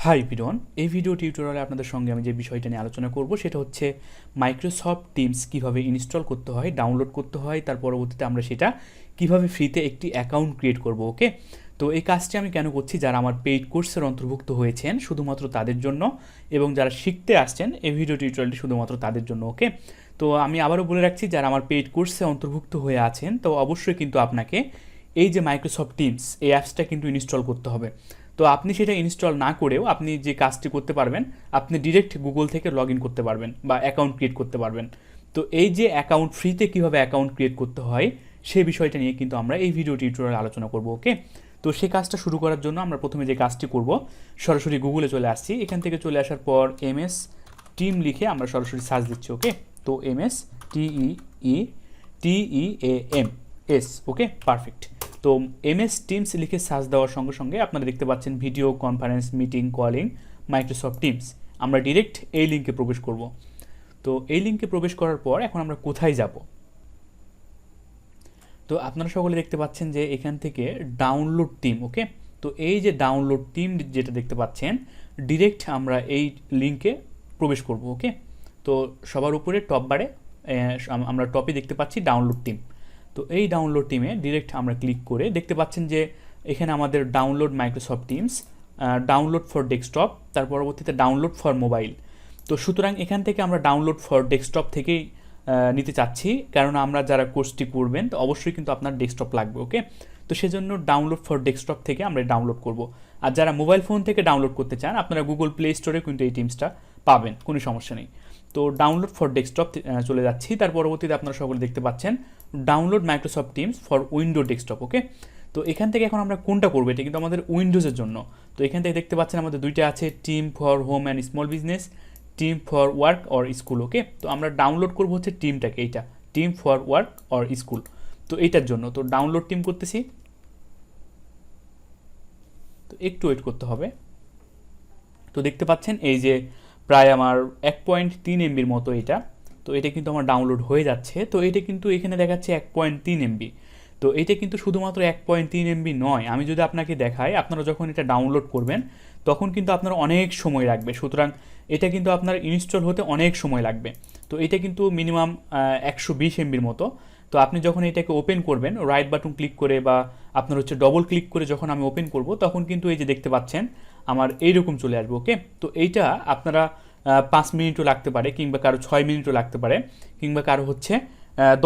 High বিরন, এই video টিউটোরিয়ালে আপনাদের সঙ্গে আমি যে বিষয়টা নিয়ে আলোচনা করব সেটা হচ্ছে মাইক্রোসফট টিমস কিভাবে ইনস্টল করতে হয়, ডাউনলোড করতে হয়, তার পরবর্তীতে আমরা সেটা কিভাবে ফ্রিতে একটি অ্যাকাউন্ট ক্রিয়েট করব। ওকে, তো এই কাজটি আমি কেন করছি, যারা আমার পেইড কোর্সের অন্তর্ভুক্ত হয়েছেন শুধুমাত্র তাদের জন্য, এবং যারা শিখতে আসছেন এই ভিডিও টিউটোরিয়ালটি শুধুমাত্র তাদের জন্য। ওকে, তো আমি আবারও বলে রাখছি, যারা আমার পেইড কোর্সে অন্তর্ভুক্ত হয়ে আছেন তো অবশ্যই কিন্তু আপনাকে এই যে মাইক্রোসফট টিমস এই অ্যাপসটা কিন্তু ইনস্টল করতে হবে। তো আপনি সেটা ইনস্টল না করেও আপনি যে কাজটি করতে পারবেন, আপনি ডিরেক্ট গুগল থেকে লগ ইন করতে পারবেন বা অ্যাকাউন্ট ক্রিয়েট করতে পারবেন। তো এই যে অ্যাকাউন্ট ফ্রিতে কীভাবে অ্যাকাউন্ট ক্রিয়েট করতে হয় সেই বিষয়টা নিয়ে কিন্তু আমরা এই ভিডিও টিউটোরিয়ালে আলোচনা করব। ওকে, তো সেই কাজটা শুরু করার জন্য আমরা প্রথমে যে কাজটি করব, সরাসরি গুগলে চলে আসছি। এখান থেকে চলে আসার পর এমএস টিম লিখে আমরা সরাসরি সার্চ দিচ্ছি। ওকে, তো এমএস TEAM ওকে, পারফেক্ট। তো এমএস টিমস লিখে সার্চ দেওয়ার সঙ্গে সঙ্গে আপনারা দেখতে পাচ্ছেন video conference, meeting, calling, Microsoft teams. আমরা ডিরেক্ট এই লিঙ্কে প্রবেশ করব। তো এই লিঙ্কে প্রবেশ করার পর এখন আমরা কোথায় যাব, তো আপনারা সকলে দেখতে পাচ্ছেন যে এখান থেকে ডাউনলোড টিম। ওকে, তো এই যে ডাউনলোড টিম যেটা দেখতে পাচ্ছেন, ডিরেক্ট আমরা এই লিঙ্কে প্রবেশ করব। ওকে, তো সবার উপরে টপ বারে আমরা টপে দেখতে পাচ্ছি ডাউনলোড টিম। তো এই ডাউনলোড টিমে ডিরেক্ট আমরা ক্লিক করে দেখতে পাচ্ছেন যে এখানে আমাদের download Microsoft teams, download for desktop, তার পরবর্তীতে ডাউনলোড ফর মোবাইল। তো সুতরাং এখান থেকে আমরা ডাউনলোড ফর ডেস্কটপ থেকেই নিতে চাচ্ছি, কারণ আমরা যারা কোর্সটি করবেন তো অবশ্যই কিন্তু আপনার ডেস্কটপ লাগবে। ওকে, তো সেজন্য ডাউনলোড ফর ডেস্কটপ থেকে আমরা ডাউনলোড করব। আর যারা মোবাইল ফোন থেকে ডাউনলোড করতে চান, আপনারা গুগল প্লে স্টোরে কিন্তু এই টিমসটা পাবেন, কোনো সমস্যা নেই। তো ডাউনলোড ফর ডেস্কটপ চলে যাচ্ছি। তার পরবর্তীতে আপনারা সকলে দেখতে পাচ্ছেন download Microsoft Teams for window desktop. Okay, তো এখান থেকে এখন আমরা কোনটা করবো, এটা কিন্তু আমাদের উইন্ডোজের জন্য। তো এখান থেকে দেখতে পাচ্ছেন আমাদের দুইটা আছে, team for home and small business, team for work or school. Okay, তো আমরা ডাউনলোড করবো হচ্ছে টিমটাকে, এইটা team for work or school. তো এইটার জন্য তো ডাউনলোড টিম করতেছি, তো একটু ওয়েট করতে হবে। তো দেখতে পাচ্ছেন এই যে প্রায় আমার 1.3 এমবির মতো এটা। তো এটা কিন্তু আমার ডাউনলোড হয়ে যাচ্ছে। তো এটা কিন্তু এখানে দেখাচ্ছে 1.3 এমবি। তো এটা কিন্তু শুধুমাত্র 1.3 এমবি নয়, আমি যদি আপনাকে দেখাই, আপনারা যখন এটা ডাউনলোড করবেন তখন কিন্তু আপনার অনেক সময় লাগবে। সুতরাং এটা কিন্তু আপনার ইনস্টল হতে অনেক সময় লাগবে। তো এটা কিন্তু মিনিমাম 120 এমবির মতো। তো আপনি যখন এটাকে ওপেন করবেন, রাইট বাটন ক্লিক করে বা আপনার হচ্ছে ডবল ক্লিক করে যখন আমি ওপেন করব, তখন কিন্তু এই যে দেখতে পাচ্ছেন আমার এইরকম চলে আসবে। ওকে, তো এইটা আপনারা 5 মিনিটও লাগতে পারে, কিংবা কারো 6 মিনিটও লাগতে পারে, কিংবা কারো হচ্ছে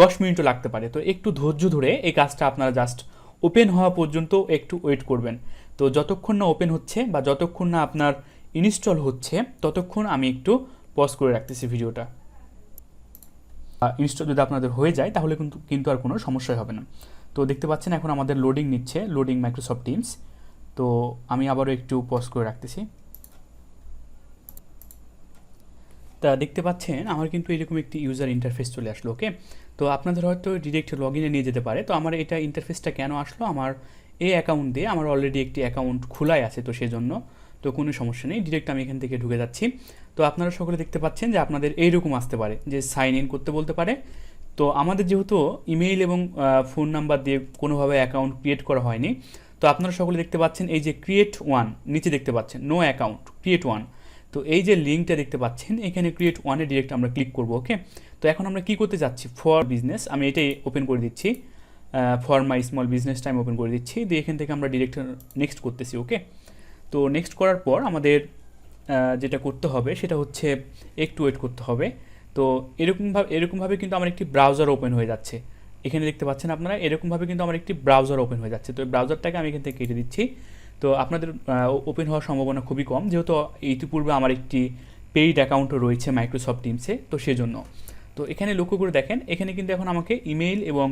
10 মিনিটও লাগতে পারে। তো একটু ধৈর্য ধরে এই কাজটা আপনারা জাস্ট ওপেন হওয়া পর্যন্ত একটু ওয়েট করবেন। তো যতক্ষণ না ওপেন হচ্ছে বা যতক্ষণ না আপনার ইনস্টল হচ্ছে, ততক্ষণ আমি একটু পজ করে রাখতেছি ভিডিওটা। ইনস্টল যদি আপনাদের হয়ে যায় তাহলে কিন্তু আর কোনো সমস্যাই হবে না। তো দেখতে পাচ্ছেন এখন আমাদের লোডিং নিচ্ছে, লোডিং মাইক্রোসফট টিমস। তো আমি আবারও একটু পজ করে রাখতেছি। তা দেখতে পাচ্ছেন আমার কিন্তু এরকম একটি ইউজার ইন্টারফেস চলে আসলো। ওকে, তো আপনাদের হয়তো ডিরেক্ট লগ ইনে নিয়ে যেতে পারে। তো আমার এটা ইন্টারফেসটা কেন আসলো, আমার এই অ্যাকাউন্ট দিয়ে আমার অলরেডি একটি অ্যাকাউন্ট খোলাই আছে, তো সেজন্য তো কোনো সমস্যা নেই, ডিরেক্ট আমি এখান থেকে ঢুকে যাচ্ছি। তো আপনারা সকলে দেখতে পাচ্ছেন যে আপনাদের এইরকম আসতে পারে যে সাইন ইন করতে বলতে পারে। তো আমাদের যেহেতু ইমেইল এবং ফোন নাম্বার দিয়ে কোনোভাবে অ্যাকাউন্ট ক্রিয়েট করা হয়নি, তো আপনারা সকলে দেখতে পাচ্ছেন এই যে ক্রিয়েট ওয়ান নিচে দেখতে পাচ্ছেন নো অ্যাকাউন্ট ক্রিয়েট ওয়ান। তো এই যে লিঙ্কটা দেখতে পাচ্ছেন এখানে ক্রিয়েট ওয়ানে ডিরেক্ট আমরা ক্লিক করব। ওকে, তো এখন আমরা কি করতে যাচ্ছি, ফর বিজনেস আমি এটাই ওপেন করে দিচ্ছি, ফর মাই স্মল বিজনেসটা আমি ওপেন করে দিচ্ছি, দিয়ে এখান থেকে আমরা ডিরেক্ট নেক্সট করতেছি। ওকে, তো নেক্সট করার পর আমাদের যেটা করতে হবে সেটা হচ্ছে একটু ওয়েট করতে হবে। তো এরকমভাবে কিন্তু আমার একটি ব্রাউজার ওপেন হয়ে যাচ্ছে। এখানে দেখতে পাচ্ছেন আপনারা এরকমভাবে কিন্তু আমার একটি ব্রাউজার ওপেন হয়ে যাচ্ছে। তো এই ব্রাউজারটাকে আমি এখান থেকে কেটে দিচ্ছি। তো আপনাদের ওপেন হওয়ার সম্ভাবনা খুবই কম, যেহেতু ইতিপূর্বে আমার একটি পেইড অ্যাকাউন্টও রয়েছে মাইক্রোসফট টিমসে, তো সেজন্য। তো এখানে লক্ষ্য করে দেখেন এখানে কিন্তু এখন আমাকে ইমেইল এবং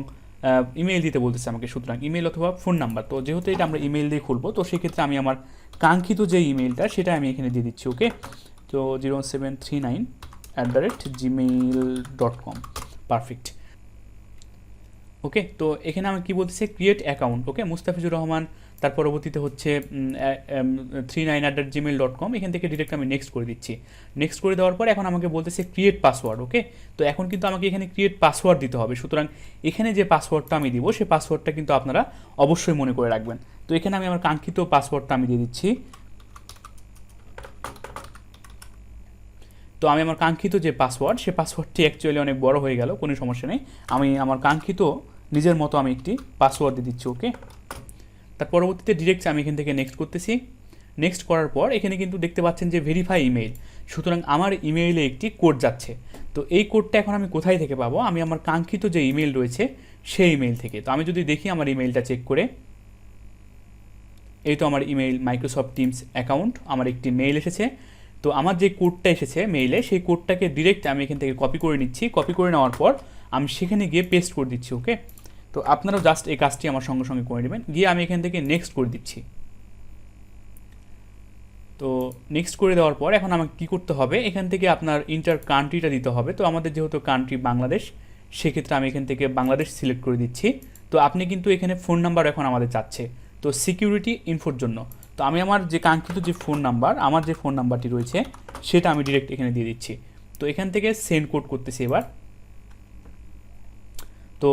ইমেইল দিতে বলতেছে আমাকে, সুতরাং ইমেইল অথবা ফোন নাম্বার। তো যেহেতু এটা আমরা ইমেইল দিয়ে খুলবো, তো সেক্ষেত্রে আমি আমার কাঙ্ক্ষিত যে ইমেইলটা সেটা আমি এখানে দিয়ে দিচ্ছি। ওকে, তো 0739@gmail.com, পারফেক্ট। ওকে, তো এখানে আমি কি বলতেছি, ক্রিয়েট অ্যাকাউন্ট। ওকে, মুস্তাফিজুর রহমান, তার পরবর্তীতে হচ্ছে 39@gmail.com, এখান থেকে ডিরেক্ট আমি নেক্সট করে দিচ্ছি। নেক্সট করে দেওয়ার পর এখন আমাকে বলতেছে ক্রিয়েট পাসওয়ার্ড। ওকে, তো এখন কিন্তু আমাকে এখানে ক্রিয়েট পাসওয়ার্ড দিতে হবে। সুতরাং এখানে যে পাসওয়ার্ডটা আমি দিব সেই পাসওয়ার্ডটা কিন্তু আপনারা অবশ্যই মনে করে রাখবেন। তো এখানে আমি আমার কাঙ্ক্ষিত পাসওয়ার্ডটা আমি দিয়ে দিচ্ছি, তো আমি আমার কাঙ্ক্ষিত যে পাসওয়ার্ড, সে পাসওয়ার্ডটি অ্যাকচুয়ালি অনেক বড় হয়ে গেল, কোনো সমস্যা নেই। আমি আমার কাঙ্ক্ষিত নিজের মতো আমি একটি পাসওয়ার্ড দিয়ে দিচ্ছি, ওকে। তার পরবর্তীতে ডিরেক্ট আমি এখান থেকে নেক্সট করতেছি। নেক্সট করার পর এখানে কিন্তু দেখতে পাচ্ছেন যে ভেরিফাই ইমেইল, সুতরাং আমার ইমেইলে একটি কোড যাচ্ছে। তো এই কোডটা এখন আমি কোথায় থেকে পাবো? আমি আমার কাঙ্ক্ষিত যে ইমেইল রয়েছে সেই ইমেইল থেকে। তো আমি যদি দেখি আমার ইমেইলটা চেক করে, এই তো আমার ইমেইল মাইক্রোসফট টিমস অ্যাকাউন্ট, আমার একটি মেইল এসেছে। তো আমার যে কোডটা এসেছে মেইলে, সেই কোডটাকে ডিরেক্ট আমি এখান থেকে কপি করে নিচ্ছি। কপি করে নেওয়ার পর আমি সেখানে গিয়ে পেস্ট করে দিচ্ছি, ওকে। তো আপনারাও জাস্ট এই কাজটি আমার সঙ্গে সঙ্গে করে নেবেন। গিয়ে আমি এখান থেকে নেক্সট করে দিচ্ছি। তো নেক্সট করে দেওয়ার পর এখন আমাকে কী করতে হবে? এখান থেকে আপনার ইন্টার কান্ট্রিটা দিতে হবে। তো আমাদের যেহেতু কান্ট্রি বাংলাদেশ, সেক্ষেত্রে আমি এখান থেকে বাংলাদেশ সিলেক্ট করে দিচ্ছি। তো আপনি কিন্তু এখানে ফোন নাম্বার এখন আমাদের চাচ্ছে, তো সিকিউরিটি ইনফোর জন্য। তো আমি আমার যে কাঙ্ক্ষিত যে ফোন নাম্বার, আমার যে ফোন নাম্বারটি রয়েছে সেটা আমি ডিরেক্ট এখানে দিয়ে দিচ্ছি। তো এখান থেকে সেন্ড কোড করতেছি এবার। তো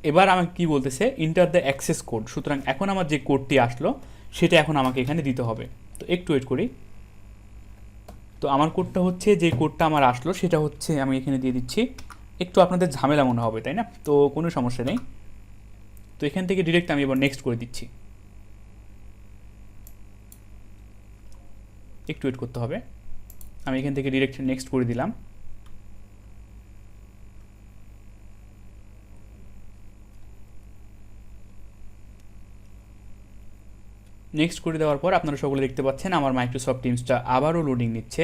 এবার আমাকে কী বলতেছে? Enter the access code. সুতরাং এখন আমার যে কোডটি আসলো সেটা এখন আমাকে এখানে দিতে হবে। তো একটু ওয়েট করি। তো আমার কোডটা হচ্ছে, যে কোডটা আমার আসলো সেটা হচ্ছে, আমি এখানে দিয়ে দিচ্ছি। একটু আপনাদের ঝামেলা মনে হবে, তাই না? তো কোনো সমস্যা নেই। তো এখান থেকে ডিরেক্ট আমি এবার নেক্সট করে দিচ্ছি। একটু ওয়েট করতে হবে। আমি এখান থেকে ডিরেক্ট নেক্সট করে দিলাম। নেক্সট করে দেওয়ার পর আপনারা সকলে দেখতে পাচ্ছেন আমার মাইক্রোসফট টিমসটা আবারও লোডিং নিচ্ছে।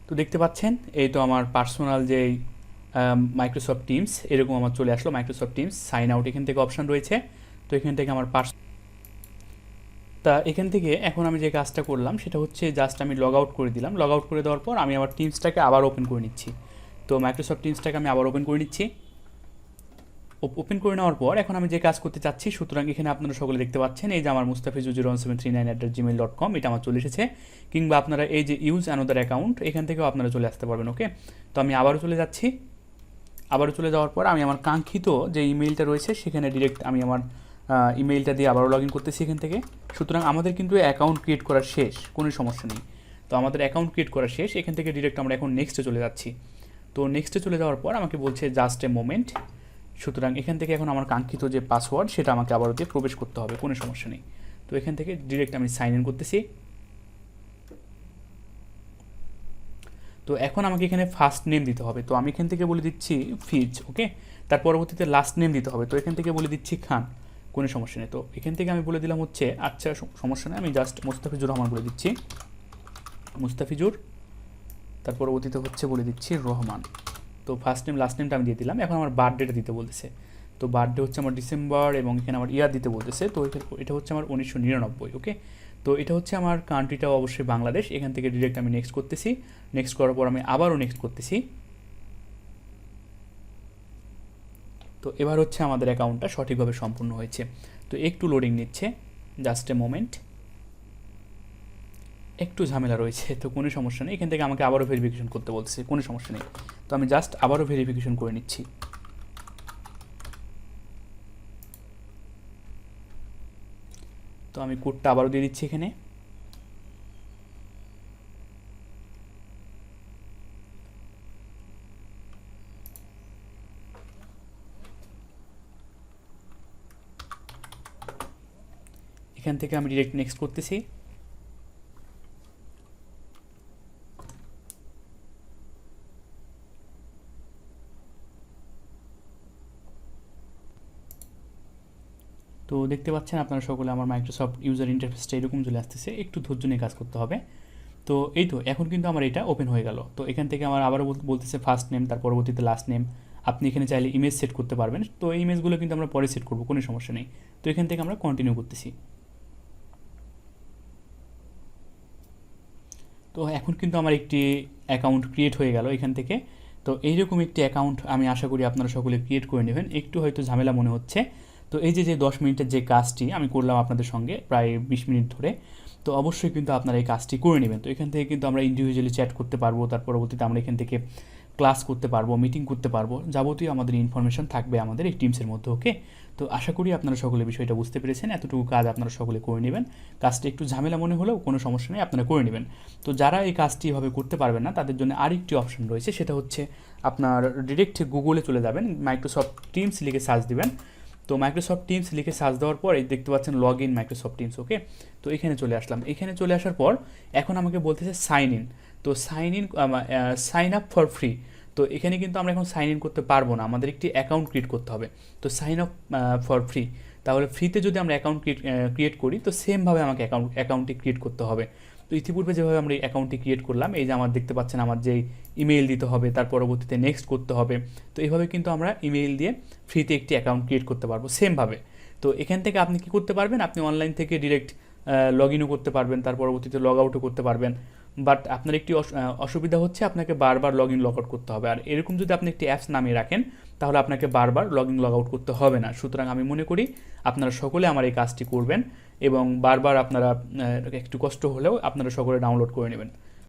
তো দেখতে পাচ্ছেন এই তো আমার পার্সোনাল যে মাইক্রোসফট টিমস এরকম আমার চলে আসলো। মাইক্রোসফট টিমস সাইন আউট এখান থেকে অপশান রয়েছে। তো এখান থেকে আমার তা এখান থেকে এখন আমি যে কাজটা করলাম সেটা হচ্ছে জাস্ট আমি লগ আউট করে দিলাম। লগ আউট করে দেওয়ার পর আমি আমার টিমসটাকে আবার ওপেন করে নিচ্ছি। তো মাইক্রোসফট টিমসটাকে আমি আবার ওপেন করে নিচ্ছি। ওপেন করে নেওয়ার পর এখন আমি যে কাজ করতে চাচ্ছি, সুতরাং এখানে আপনারা সকলে দেখতে পাচ্ছেন এই যে আমার mustafizu0739@gmail.com এটা আমার চলে এসেছে। কিংবা আপনারা এই যে ইউজ অ্যানাদার অ্যাকাউন্ট, এখান থেকেও আপনারা চলে আসতে পারবেন, ওকে। তো আমি আবারও চলে যাচ্ছি। আবারও চলে যাওয়ার পর আমি আমার কাঙ্ক্ষিত যে ইমেইলটা রয়েছে সেখানে ডিরেক্ট আমি আমার ইমেইলটা দিয়ে আবারও লগ ইন করতেছি এখান থেকে। সুতরাং আমাদের কিন্তু অ্যাকাউন্ট ক্রিয়েট করা শেষ, কোনো সমস্যা নেই। তো আমাদের অ্যাকাউন্ট ক্রিয়েট করা শেষ। এখান থেকে ডিরেক্ট আমরা এখন নেক্সটে চলে যাচ্ছি। তো নেক্সটে চলে যাওয়ার পর আমাকে বলছে জাস্ট এ মোমেন্ট। সুতরাং এখান থেকে এখন আমার কাঙ্ক্ষিত যে পাসওয়ার্ড সেটা আমাকে আবারও দিয়ে প্রবেশ করতে হবে, কোনো সমস্যা নেই। তো এখান থেকে ডিরেক্ট আমি সাইন ইন করতেছি। তো এখন আমাকে এখানে ফার্স্ট নেম দিতে হবে। তো আমি এখান থেকে বলে দিচ্ছি ফিজ, ওকে। তার পরবর্তীতে লাস্ট নেম দিতে হবে। তো এখান থেকে বলে দিচ্ছি খান, কোনো সমস্যা নেই। তো এখান থেকে আমি বলে দিলাম হচ্ছে, আচ্ছা সমস্যা নেই, আমি জাস্ট মুস্তাফিজুর রহমান বলে দিচ্ছি, মুস্তাফিজুর। তার পরবর্তীতে হচ্ছে বলে দিচ্ছি রহমান। তো ফার্স্ট নেম লাস্ট নেমটা আমি দিয়ে দিলাম। এখন আমার বার্থডেটা দিতে বলতেছে। তো বার্থডে হচ্ছে আমার ডিসেম্বর এবং এখানে আমার ইয়ার দিতে বলতেছে। তো এটা হচ্ছে আমার 1999, ওকে। তো এটা হচ্ছে আমার কান্ট্রিটাও অবশ্যই বাংলাদেশ। এখান থেকে ডিরেক্ট আমি নেক্সট করতেছি। নেক্সট করার পর আমি আবারও নেক্সট করতেছি। তো এবার হচ্ছে আমাদের অ্যাকাউন্টটা সঠিকভাবে সম্পূর্ণ হয়েছে। তো একটু লোডিং নিচ্ছে, জাস্ট এ মোমেন্ট, একটু ঝামেলা রয়েছে। তো কোনো সমস্যা নেই। এখান থেকে আমাকে আবারও ভেরিফিকেশন করতে বলছে, কোনো সমস্যা নেই। তো আমি জাস্ট আবারও ভেরিফিকেশন করে নিচ্ছি। তো আমি কোডটা আবারও দিয়ে দিচ্ছি এখানে। এখান থেকে আমি ডিরেক্ট নেক্সট করতেছি। তো দেখতে পাচ্ছেন আপনারা সকলে আমার মাইক্রোসফট ইউজার ইন্টারফেসটা এরকম চলে আসতেছে। একটু ধৈর্য নিয়ে কাজ করতে হবে। তো এই তো এখন কিন্তু আমার এটা ওপেন হয়ে গেল। তো এখান থেকে আমার আবারও বলতেছে ফার্স্ট নেম, তার পরবর্তীতে লাস্ট নেম। আপনি এখানে চাইলে ইমেজ সেট করতে পারবেন। তো এই ইমেজগুলো কিন্তু আমরা পরে সেট করবো, কোনো সমস্যা নেই। তো এখান থেকে আমরা কন্টিনিউ করতেছি। তো এখন কিন্তু আমার একটি অ্যাকাউন্ট ক্রিয়েট হয়ে গেল এখান থেকে। তো এইরকম একটি অ্যাকাউন্ট আমি আশা করি আপনারা সকলে ক্রিয়েট করে নেবেন। একটু হয়তো ঝামেলা মনে হচ্ছে। তো এই যে 10 মিনিটের যে কাজটি আমি করলাম আপনাদের সঙ্গে প্রায় 20 মিনিট ধরে, তো অবশ্যই কিন্তু আপনারা এই কাজটি করে নেবেন। তো এখান থেকে কিন্তু আমরা ইন্ডিভিজুয়ালি চ্যাট করতে পারবো, তার পরবর্তীতে আমরা এখান থেকে ক্লাস করতে পারবো, মিটিং করতে পারবো, যাবতীয় আমাদের ইনফরমেশন থাকবে আমাদের এই টিমসের মধ্যে। ওকে, তো আশা করি আপনারা সকলে বিষয়টা বুঝতে পেরেছেন। এতটুকু কাজ আপনারা সকলে করে নেবেন। কাজটা একটু ঝামেলা মনে হলেও কোনো সমস্যা নেই, আপনারা করে নেবেন। তো যারা এই কাজটি এভাবে করতে পারবেন না তাদের জন্য আরেকটি অপশন রয়েছে, সেটা হচ্ছে আপনার ডিরেক্ট গুগলে চলে যাবেন, মাইক্রোসফট টিমস লিখে সার্চ দিবেন। তো মাইক্রোসফট টিমস লিখে সার্চ দেওয়ার পর এই দেখতে পাচ্ছেন লগ ইন মাইক্রোসফট টিমস। ওকে, তো এখানে চলে আসলাম। এখানে চলে আসার পর এখন আমাকে বলতেছে সাইন ইন। তো সাইন আপ ফর ফ্রি। তো এখানে কিন্তু আমরা এখন সাইন ইন করতে পারবো না, আমাদের একটি অ্যাকাউন্ট ক্রিয়েট করতে হবে। তো সাইন আপ ফর ফ্রি, তাহলে ফ্রিতে যদি আমরা অ্যাকাউন্ট ক্রিয়েট করি তো সেমভাবে আমাকে অ্যাকাউন্টটি ক্রিয়েট করতে হবে। তো ইতিপূর্বে যেভাবে আমরা এই অ্যাকাউন্টটি ক্রিয়েট করলাম, এই যে আমার দেখতে পাচ্ছেন আমার যে ইমেল দিতে হবে, তার পরবর্তীতে নেক্সট করতে হবে। তো এইভাবে কিন্তু আমরা ইমেল দিয়ে ফ্রিতে একটি অ্যাকাউন্ট ক্রিয়েট করতে পারবো সেমভাবে। তো এখান থেকে আপনি কি করতে পারবেন, আপনি অনলাইন থেকে ডিরেক্ট লগ ইনও করতে পারবেন, তার পরবর্তীতে লগ আউটও করতে পারবেন। বাট আপনার একটি অসুবিধা হচ্ছে, আপনাকে বারবার লগ ইন লগ আউট করতে হবে। আর এরকম যদি আপনি একটি অ্যাপস নামিয়ে রাখেন তাহলে আপনাকে বারবার লগ ইন লগ আউট করতে হবে না। সুতরাং আমি মনে করি আপনারা সকলে আমার এই কাজটি করবেন এবং বারবার আপনারা একটু কষ্ট হলেও আপনারা সকলে ডাউনলোড করে নেবেন।